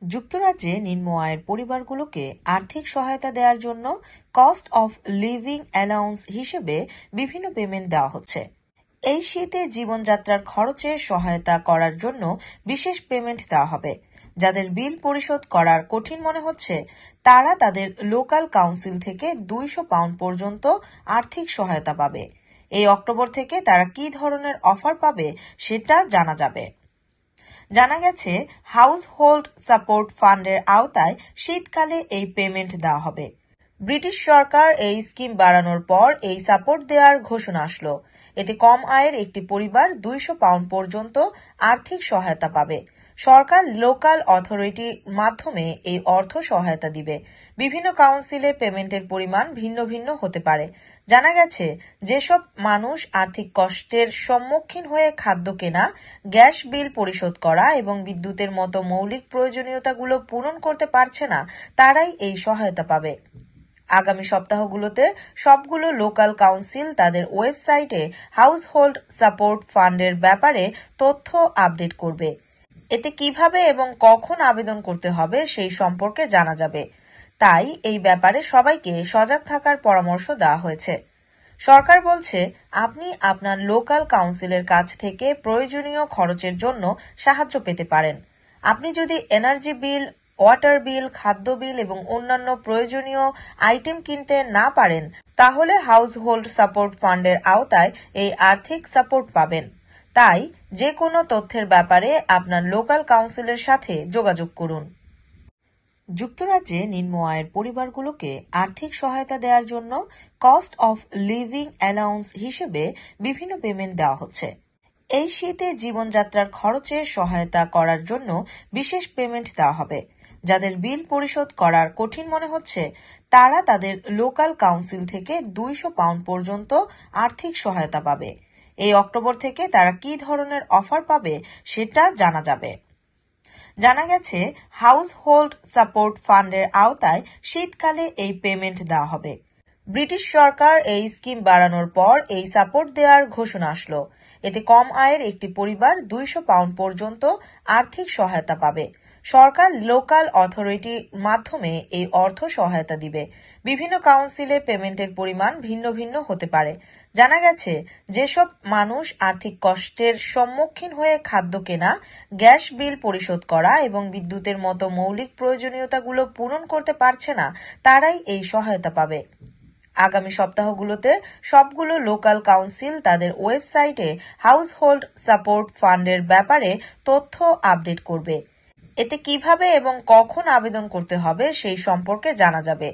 যুক্তরাজ্যে নিম্ন আয়ের পরিবারগুলোকে আর্থিক সহায়তা দেওয়ার জন্য কস্ট অফ লিভিং অ্যালাউন্স হিসেবে বিভিন্ন পেমেন্ট দেওয়া হচ্ছে। এই শীতে জীবনযাত্রার খরচে সহায়তা করার জন্য বিশেষ পেমেন্ট দেওয়া হবে। যাদের বিল পরিশোধ করার কঠিন মনে হচ্ছে তারা তাদের লোকাল কাউন্সিল থেকে 200 পাউন্ড পর্যন্ত আর্থিক সহায়তা পাবে। এই অক্টোবর থেকে তারা কি ধরনের অফার পাবে সেটা জানা যাবে। জানা গেছে হাউস হোল্ড সাপোর্ট ফান্ডের আওতায় শীতকালে এই পেমেন্ট দেওয়া হবে। ব্রিটিশ সরকার এই স্কিম বাড়ানোর পর এই সাপোর্ট দেওয়ার ঘোষণা আসলো। এতে কম আয়ের একটি পরিবার 200 পাউন্ড পর্যন্ত আর্থিক সহায়তা পাবে। সরকার লোকাল অথরিটির মাধ্যমে এই অর্থ সহায়তা দিবে। বিভিন্ন কাউন্সিলে পেমেন্টের পরিমাণ ভিন্ন ভিন্ন হতে পারে। জানা গেছে যেসব মানুষ আর্থিক কষ্টের সম্মুখীন হয়ে খাদ্য কেনা, গ্যাস বিল পরিশোধ করা এবং বিদ্যুতের মতো মৌলিক প্রয়োজনীয়তাগুলো পূরণ করতে পারছে না তারাই এই সহায়তা পাবে। আগামী সপ্তাহগুলোতে সবগুলো লোকাল কাউন্সিল তাদের ওয়েবসাইটে হাউস হোল্ড সাপোর্ট ফান্ডের ব্যাপারে তথ্য আপডেট করবে। এতে কিভাবে এবং কখন আবেদন করতে হবে সেই সম্পর্কে জানা যাবে। তাই এই ব্যাপারে সবাইকে সজাগ থাকার পরামর্শ দেওয়া হয়েছে। সরকার বলছে আপনি আপনার লোকাল কাউন্সিলের কাছ থেকে প্রয়োজনীয় খরচের জন্য সাহায্য পেতে পারেন। আপনি যদি এনার্জি বিল, ওয়াটার বিল, খাদ্য বিল এবং অন্যান্য প্রয়োজনীয় আইটেম কিনতে না পারেন তাহলে হাউস হোল্ড সাপোর্ট ফান্ডের আওতায় এই আর্থিক সাপোর্ট পাবেন। তাই যে কোনো তথ্যের ব্যাপারে আপনার লোকাল কাউন্সিলের সাথে যোগাযোগ করুন। যুক্তরাজ্যে নিম্ন আয়ের পরিবারগুলোকে আর্থিক সহায়তা দেওয়ার জন্য কস্ট অফ লিভিং অ্যালাউন্স হিসেবে বিভিন্ন পেমেন্ট দেওয়া হচ্ছে। এই শীতে জীবনযাত্রার খরচে সহায়তা করার জন্য বিশেষ পেমেন্ট দেওয়া হবে। যাদের বিল পরিশোধ করার কঠিন মনে হচ্ছে তারা তাদের লোকাল কাউন্সিল থেকে 200 পাউন্ড পর্যন্ত আর্থিক সহায়তা পাবে। এই অক্টোবর থেকে তারা কি ধরনের অফার পাবে সেটা জানা যাবে। জানা গেছে হাউস হোল্ড সাপোর্ট ফান্ডের আওতায় শীতকালে এই পেমেন্ট দেওয়া হবে। ব্রিটিশ সরকার এই স্কিম বাড়ানোর পর এই সাপোর্ট দেওয়ার ঘোষণা আসলো। এতে কম আয়ের একটি পরিবার 200 পাউন্ড পর্যন্ত আর্থিক সহায়তা পাবে। সরকার লোকাল অথরিটির মাধ্যমে এই অর্থ সহায়তা দিবে। বিভিন্ন কাউন্সিলে পেমেন্টের পরিমাণ ভিন্ন ভিন্ন হতে পারে। জানা গেছে যেসব মানুষ আর্থিক কষ্টের সম্মুখীন হয়ে খাদ্য কেনা, গ্যাস বিল পরিশোধ করা এবং বিদ্যুতের মতো মৌলিক প্রয়োজনীয়তাগুলো পূরণ করতে পারছে না তারাই এই সহায়তা পাবে। আগামী সপ্তাহগুলোতে সবগুলো লোকাল কাউন্সিল তাদের ওয়েবসাইটে হাউস হোল্ড সাপোর্ট ফান্ডের ব্যাপারে তথ্য আপডেট করবে। এতে কিভাবে এবং কখন আবেদন করতে হবে সেই সম্পর্কে জানা যাবে।